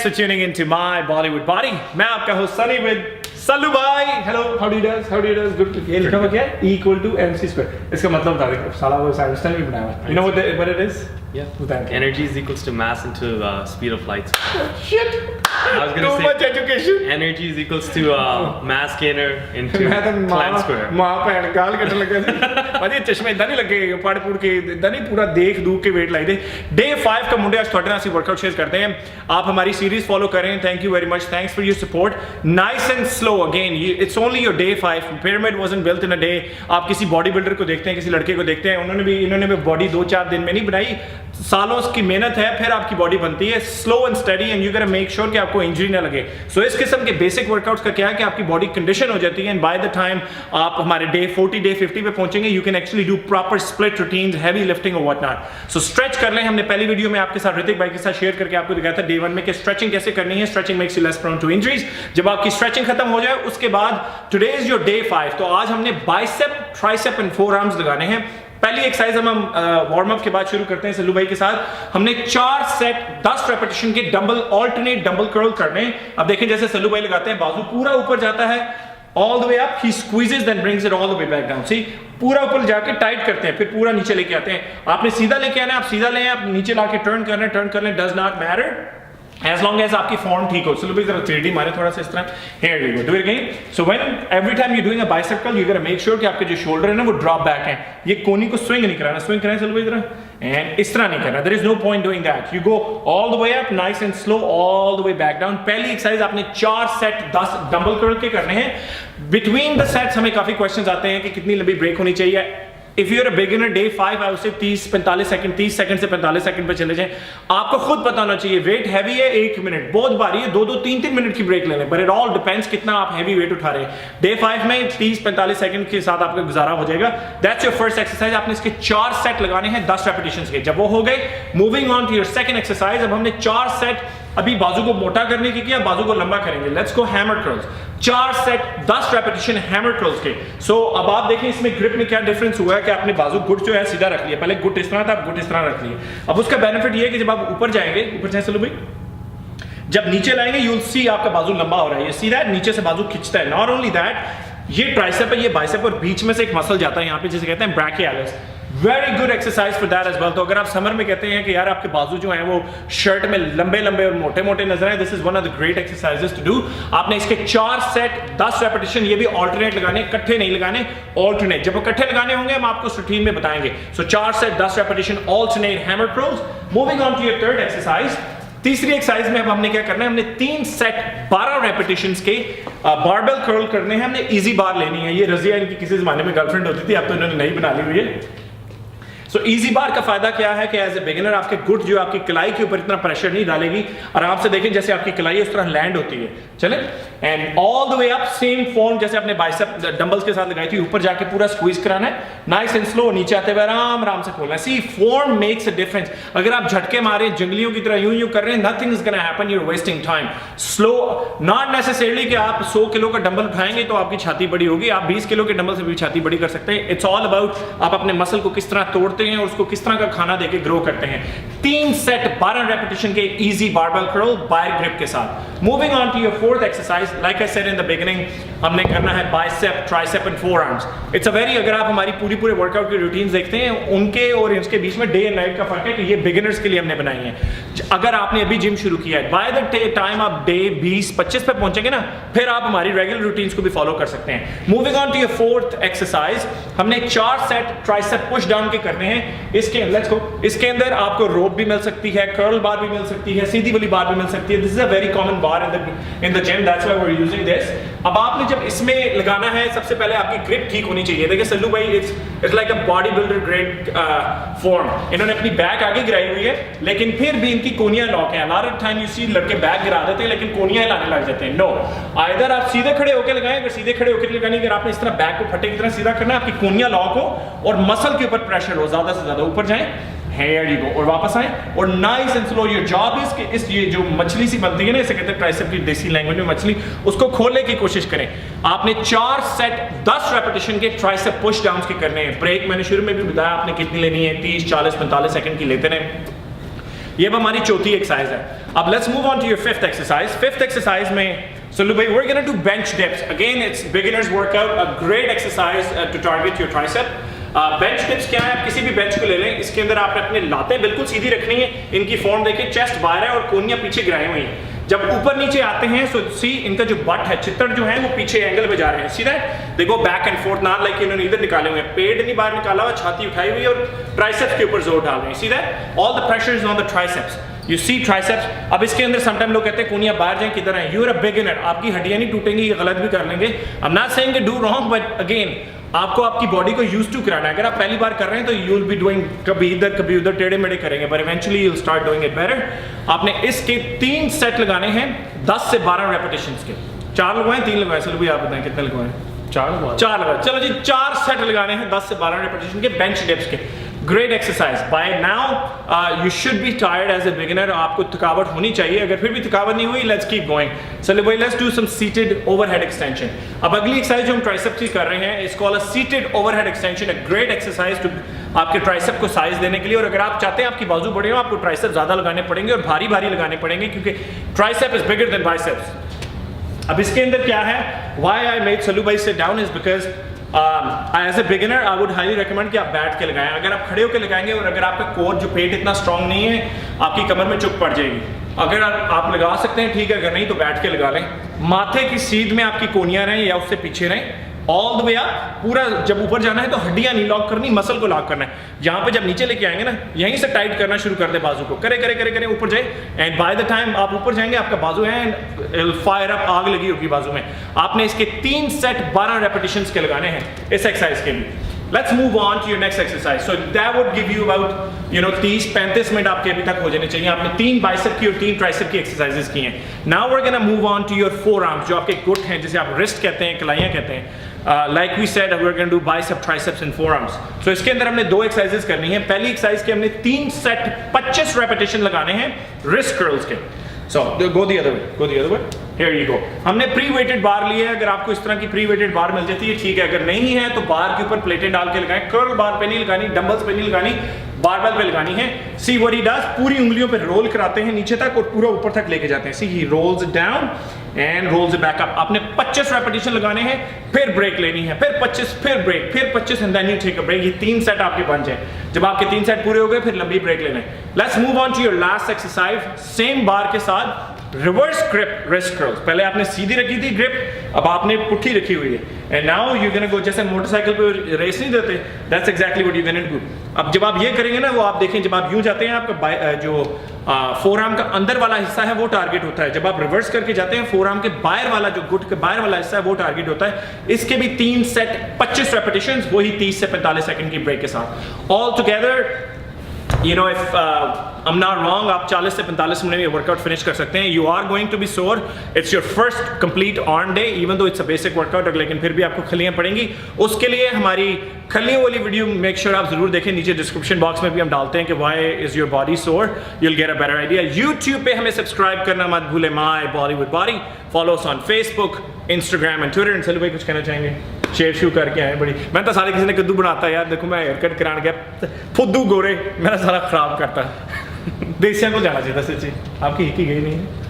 Thanks for tuning into my Bollywood Body. मैं आपका host Sunny with Sallu भाई. Hello, how do you do? Good. ये लिखा हुआ क्या है? Equal to MC square. इसका मतलब बता देखो. साला वो साइंटिस्ट भी बनाया हुआ. You know what it is? Yeah. Energy is equals to mass into speed of light. Oh, shit. I was gonna say much education. Energy is equals to mass gainer into Planck square. माँ pan गाल कटने लगे भाई चश्मे इतना नहीं लगे पढ़ पुड़ के इतना नहीं पूरा देख दूख के वेट लाई दे. डे 5 का मुंडे आज थोड़े ना सी वर्कआउट शेयर करते हैं. आप हमारी सीरीज फॉलो करें. Thank you very much. Thanks for your support. Nice and slow again. It's only your day 5. Pyramid wasn't built in a day. आप किसी बॉडी बिल्डर को देखते हैं, किसी लड़के को देखते हैं, इन्होंने भी बॉडी 2-4 दिन में नहीं बनाई. सालों की मेहनत है फिर आपकी बॉडी बनती है. Slow and study and you गोटा मेक श्योर कि आपको इंजरी ना लगे. सो इस किस्म के बेसिक वर्कआउट्स का क्या है कि आपकी बॉडी कंडीशन हो जाती है एंड बाय द टाइम आप हमारे डे 40 डे 50 पे पहुंचेंगे you can actually do proper split routines, heavy lifting और व्हाट नॉट. सो स्ट्रेच कर लें. हमने पहली वीडियो में आपके साथ ऋतिक भाई के साथ शेयर करके आपको दिखाया था डे 1 में कि स्ट्रेचिंग कैसे करनी है. Stretching makes you less prone to injuries. जब आपकी स्ट्रेचिंग खत्म हो जाए उसके बाद टुडे इज योर डे 5. तो आज हमने बाइसेप, ट्राइसेप एंड फोरआर्म्स लगाने हैं. पहली एक्सरसाइज हम वार्म अप के बाद शुरू करते हैं सल्लू भाई के साथ. हमने 4 सेट 10 रेपिटेशन के डंबल ऑल्टरनेट डंबल कर्ल करने. अब देखें जैसे सल्लू भाई लगाते हैं बाजू पूरा ऊपर जाता है all the way up, he squeezes then brings it all the way back down. See, पूरा ऊपर जाके टाइट करते हैं फिर पूरा नीचे लेके आते हैं. आपने सीधा लेके आना है, आप सीधा लें, आप नीचे लाके टर्न कर लें, does not matter as long as आपकी फॉर्म ठीक हो. चलो भाई जरा 3D मारे थोड़ा सा इस तरह. Here we go. Do it again. So when every time you're doing a bicep curl, you gotta make sure कि आपके जो शोल्डर है ना वो ड्रॉप बैक है. ये कोनी को स्विंग नहीं कराना. स्विंग कराएं चलो भाई जरा. And इस तरह नहीं करना. There is no point doing that. You go all the way up, nice and slow, all the way back down. पहली एक्सरसाइज आपने 4 सेट 10 डंबल कर्ल के करने हैं. Between the sets हमें काफी क्वेश्चंस आते हैं कि कितनी लंबी ब्रेक होनी चाहिए. If you're a beginner, day 5 I would say 30-45 second, 30 second से 45 सेकंड पे चले जाएं. आपको खुद पता होना चाहिए वेट हैवी है 1 मिनट, बहुत भारी है 2-2, 3-3 मिनट की ब्रेक ले लें. बट इट ऑल डिपेंड्स कितना आप हैवी वेट उठा रहे हैं. डे 5 में 30-45 सेकंड के साथ आपका गुजारा हो जाएगा. That's your first exercise. आपने इसके 4 सेट लगाने हैं 10 रेपिटेशंस के. जब वो हो गए, moving on to your second exercise. अब हमने 4 सेट अभी बाजू को मोटा करने की किया, बाजू को लंबा करेंगे. Let's go hammer curls. 4 set 10 repetition hammer curls के. सो अब आप देखें इसमें ग्रिप में क्या डिफरेंस हुआ है कि आपने बाजू गुट जो है सीधा रख लिया. पहले गुट इस तरह था, अब गुट इस तरह रख लिया. अब उसका बेनिफिट ये है कि जब आप ऊपर जाएंगे, ऊपर जाए चलो भाई, जब नीचे लाएंगे यू विल सी आपका बाजू लंबा हो रहा है. ये सीधा नीचे से बाजू खिंचता है. नॉट ओनली दैट, ये ट्राइसेप है, ये बाइसेप और बीच में से एक मसल जाता है यहाँ पे जिसे कहते हैं brachialis. Very good exercise for that as well. तो अगर आप समर में कहते हैं कि यार आपके बाजू जो हैं वो शर्ट में लंबे लंबे और मोटे मोटे नजर आए, this is one of the great exercises to do. आपने इसके 4 सेट 10 रेपिटेशन ये भी ऑल्टरनेट लगाने, इकट्ठे नहीं लगाने, ऑल्टरनेट. जब वो इकट्ठे लगाने होंगे हम आपको रूटीन में बताएंगे. So 4 set 10 repetition alternate hammer curls. Moving on to your third exercise. तीसरी एक्सरसाइज में अब हमने क्या करना है, हमने 3 सेट 12 रेपिटेशंस के बारबेल कर्ल करने हैं. हमने इजी बार लेनी है. ये रजिया इनकी किसी जमाने में गर्लफ्रेंड होती थी, अब तो इन्होंने नई बना ली हुई है. सो इजी बार का फायदा क्या है कि एज ए बिगिनर आपके गुट जो आपकी कलाई के ऊपर इतना प्रेशर नहीं डालेगी. आराम से देखें जैसे आपकी कलाई उस तरह लैंड होती है. चले and all the way up, same form जैसे आपने बाइसेप डंबल्स के साथ लगाई थी, ऊपर जाके पूरा स्क्वीज कराना है. नाइस एंड स्लो, नीचे आते हुए आराम आराम से खोलना है. सी फॉर्म मेक्स अ डिफरेंस. अगर आप झटके मारे जंगलियों की तरह यूं कर रहे हैं, nothing is gonna happen, you are wasting time. Slow, not necessarily कि आप 100 किलो का डंबल उठाएंगे तो आपकी छाती बड़ी होगी. आप 20 किलो के डंबल से भी छाती बड़ी कर सकते हैं. इट्स ऑल अबाउट आप अपने मसल को किस तरह तोड़ते हैं और उसको किस तरह का खाना देके ग्रो करते हैं. 3 सेट 12 रेपिटेशन के easy barbell curl wider grip के साथ. Moving on to your fourth exercise. Like I said in the beginning, हमने करना है bicep, tricep and forearms. It's a very, अगर आप हमारी पूरे वर्कआउट की रूटीन्स देखते हैं, उनके और इसके बीच में डे एंड नाइट का फर्क है कि ये बिगिनर्स के लिए हमने बनाई है. अगर आपने अभी जिम शुरू किया है, बाय द टाइम आप डे 20-25 पे पहुंचेंगे ना, फिर आप हमारी रेगुलर रूटीन्स को भी फॉलो कर सकते हैं. Moving on to your fourth exercise. हमने 4 सेट ट्राइसेप पुश डाउन के करने हैं. इसके लेट्स गो. इसके अंदर आपको रोप भी मिल सकती है, कर्ल बार भी मिल सकती है, सीधी वाली बार भी मिल सकती है. This is a very common bar in the gym, that's why we are using this. अब आपने जब इसमें लगाना है, सबसे पहले आपकी ग्रिप ठीक होनी चाहिए. देखिए सल्लू भाई, it's like a body builder grade form. इन्होंने अपनी बैक आगे गिराई हुई है, लेकिन फिर भी इनकी कोनियां लॉक है. Lot of time you see लड़के बैक गिरा देते हैं लेकिन कोनियां हिलाने लग जाते हैं. नो, आइदर आप सीधे खड़े होकर लगाएं. अगर सीधे खड़े होकर लगानी, अगर आपने इस तरह बैक को फटे की तरह सीधा करना, आपकी कोनियां लॉक हो और मसल के ऊपर प्रेशर हो, ज्यादा से ज्यादा ऊपर जाएं. Here you go. और वापस आए और nice and slow. Your job is कि इस ये जो मछली सी बनती है ना, इसे कहते हैं ट्राइसेप की देसी लैंग्वेज में मछली, उसको खोलने की कोशिश करें. आपने 4 सेट 10 रेपिटेशन के ट्राइसेप पुश डाउन्स के करने हैं. ब्रेक मैंने शुरू में भी बताया आपने कितनी लेनी है, 30, 40, 45 सेकंड की लेते रहे. ये अब हमारी चौथी एक्सरसाइज है। अब let's move on to your fifth exercise. Fifth exercise में सल्लू भाई we're gonna do bench dips. Again it's beginners workout, a great exercise to target your tricep. Bench dips क्या है? आप किसी भी बेंच को ले लें, इसके अंदर आपने अपने लातें बिल्कुल सीधी रखनी है, इनकी फॉर्म देखिए, चेस्ट बाहर है और कोहनियां पीछे गिराई हुई हैं। जब ऊपर नीचे आते हैं सो सी इनका जो बट है, चित्तड़ जो है वो पीछे एंगल पे जा रहे हैं, see that they go back and fourth, not like इन्होंने इधर निकाले हुए हैं, पेट नहीं बाहर निकाला हुआ, छाती उठाई हुई और ट्राइसेप्स के ऊपर जोर डाल रहे हैं, see that all the pressure is on the triceps, you see triceps. अब इसके अंदर समटाइम लोग कहते हैं कोहनियां बाहर जाएं, किधर आए, यू आर अ बिगिनर, आपकी हड्डियां नहीं टूटेंगी, ये गलत भी कर लेंगे, I am not saying do wrong, but again आपको आपकी बॉडी को यूज टू कराना है। अगर आप पहली बार कर रहे हैं तो यू विल बी डूइंग कभी इधर कभी उधर टेढ़े मेढ़े करेंगे, but eventually you will start doing it better. आपने इसके 3 सेट लगाने हैं 10 से 12 रेपिटेशंस के। 4 लगवाएं 3 लगवाएं? चलो भैया आप बताएं कितने लगवाएं? 4 लगवाएं। चलो जी 4 सेट लगाने हैं 10 से 12 रेपिटेशन के बेंच डिप्स के। Great exercise. By now you should be tired as a beginner, आपको थकावट होनी चाहिए, अगर फिर भी थकावट नहीं हुई लेट्स कीप गोइंग। चलो भाई let's do some seated overhead extension. अब अगली एक्सरसाइज जो हम ट्राइसेप की कर रहे हैं it's called a seated overhead extension, a great exercise to आपके ट्राइसेप को साइज देने के लिए। और अगर आप चाहते हैं आपकी बाजू बड़े हो, आपको ट्राइसेप ज्यादा लगाने पड़ेंगे और भारी भारी लगाने पड़ेंगे, क्योंकि tricep is bigger than biceps. अब इसके अंदर क्या है, व्हाई आई मेड सल्लू भाई sit down is because as a beginner I would highly recommend कि आप बैठ के लगाएं। अगर आप खड़े होकर लगाएंगे और अगर आपका कोर जो पेट इतना स्ट्रांग नहीं है, आपकी कमर में चुप पड़ जाएगी। अगर आप लगा सकते हैं ठीक है, अगर नहीं तो बैठ के लगा लें। माथे की सीध में आपकी कोहनियां रहें या उससे पीछे रहें, ऑल द वे अप, पूरा जब ऊपर जाना है तो हड्डियां नहीं लॉक करनी, मसल को लॉक करना है। यहाँ पे जब नीचे लेके आएंगे ना, यहीं से टाइट करना शुरू कर दे बाजू को, करे करे करे करे ऊपर जाए, एंड बाय द टाइम आप ऊपर जाएंगे आपका बाजू है एंड फायर अप, आग लगी होगी बाजू में। आपने इसके 3 सेट 12 रेपिटेशंस के लगाने हैं इस एक्सरसाइज के लिए। Let's move on to your next exercise. So that would give you about 30-35 minute आपके अभी तक हो जाने चाहिए। आपने 3 बाइसेप की और 3 ट्राइसेप की एक्सरसाइजेस की हैं। Now we're gonna move on to your forearms, जो आपके गुट हैं, जिसे आप रिस्ट कहते हैं, कलाइयाँ कहते हैं। Like we said, we're gonna do bicep, triceps and forearms. So इसके अंदर हमने 2 एक्सरसाइजेस करनी है। पहली एक्सरसाइज के हमने 3 सेट 25 रेपिटेशन लगाने हैं रिस्ट कर्ल्स के। So go the other way. Here you go. हमने प्री वेटेड बार लिए है, अगर आपको इस तरह की प्री वेटेड बार मिल जाती है ठीक है, अगर नहीं है तो बार के ऊपर प्लेटें डाल के लगाएं। कर्ल बार पे नहीं लगानी, डंबल्स पे नहीं लगानी, बारबेल पे लगानी है। सी व्हाट ही डज, पूरी उंगलियों पे रोल कराते हैं नीचे तक और पूरा ऊपर तक लेके जाते हैं। See he rolls it down and rolls it back up. आपने 25 रेपिटेशन लगाने हैं, फिर ब्रेक लेनी है, फिर 25, फिर ब्रेक, फिर 25 and then you take a break. ये 3 सेट आपके बन जाए। जब आपके 3 सेट पूरे हो गए फिर लंबी ब्रेक लेना है। Let's move on to your last exercise. Same bar के साथ रिवर्स ग्रिप रिस्ट कर्ल्स। पहले आपने सीधी रखी थी ग्रिप, अब आपने पुट्ठी रखी हुई है, and now you gonna go, जैसे मोटरसाइकिल पे रेस नहीं देते, that's exactly what you gonna do. अब जब आप ये करेंगे ना, वो आप देखें जब आप यूं जाते हैं आपका जो फोरआर्म का अंदर वाला हिस्सा है वो टारगेट होता है। जब आप रिवर्स करके जाते हैं फोरआर्म के बाहर वाला, जो गुट के बाहर वाला हिस्सा है वो टारगेट होता है। इसके भी 3 सेट 25 रेपिटेशंस, वही 30 से 45 सेकंड की ब्रेक के साथ। All together if I'm not wrong, आप 40 से 45 मिनट में वर्कआउट फिनिश कर सकते हैं। You are going to be sore. It's your first complete arm day, even though it's a basic workout, लेकिन फिर भी आपको खलियां पड़ेंगी। उसके लिए हमारी खलियों वाली वीडियो मेक श्योर आप जरूर देखें, नीचे डिस्क्रिप्शन बॉक्स में भी हम डालते हैं कि why is your body sore, you'll get a better idea। YouTube पे हमें सब्सक्राइब करना मत भूलें, My Bollywood Body। Follow us on Facebook, Instagram and Twitter। चलो भाई कुछ कहना चाहेंगे? शेयर शू करके आए बड़ी, मैं तो सारे किसी ने कद्दू बनाता है यार, देखो मैं हेयर कट कराने गया, फुद्दू गोरे मेरा सारा खराब करता है। देसियां को जाना चाहिए था सच्ची, आपकी एक ही गई नहीं है।